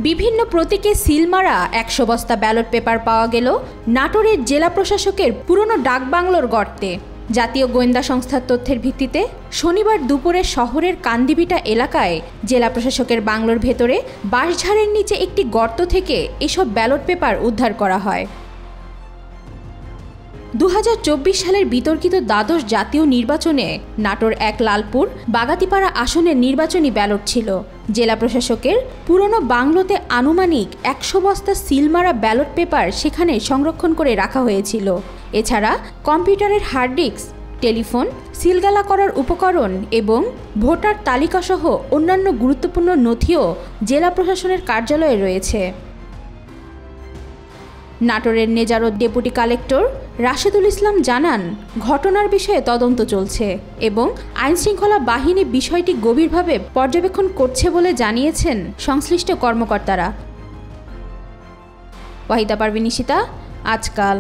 বিভিন্ন প্রতীকে সিল মারা ১০০ বস্তা ব্যালট পেপার পাওয়া গেল নাটোরের জেলা প্রশাসকের পুরনো ডাকবাংলোর গর্তে। জাতীয় গোয়েন্দা সংস্থার তথ্যের ভিত্তিতে শনিবার দুপুরে শহরের কান্দিভিটা এলাকায় জেলা প্রশাসকের বাংলোর ভেতরে বাঁশঝাড়ের নিচে একটি গর্ত থেকে এসব ব্যালট পেপার উদ্ধার করা হয়। ২০২৪ সালের বিতর্কিত দ্বাদশ জাতীয় নির্বাচনে নাটোর ১ লালপুর বাগাতিপাড়া আসনের নির্বাচনী ব্যালট ছিল। জেলা প্রশাসকের পুরনো বাংলোতে আনুমানিক ১০০ বস্তা সিলমারা ব্যালট পেপার সেখানে সংরক্ষণ করে রাখা হয়েছিল। এছাড়া কম্পিউটারের হার্ড ডিস্ক, টেলিফোন, সিলগালা করার উপকরণ এবং ভোটার তালিকাসহ অন্যান্য গুরুত্বপূর্ণ নথিও জেলা প্রশাসনের কার্যালয়ে রয়েছে। নাটোরের নেজারত ডেপুটি কালেক্টর রাশেদুল ইসলাম জানান, ঘটনার বিষয়ে তদন্ত চলছে এবং আইনশৃঙ্খলা বাহিনী বিষয়টি গভীরভাবে পর্যবেক্ষণ করছে বলে জানিয়েছেন সংশ্লিষ্ট কর্মকর্তারা। ওয়াহিদা পারভিন নিশিতা, আজকাল।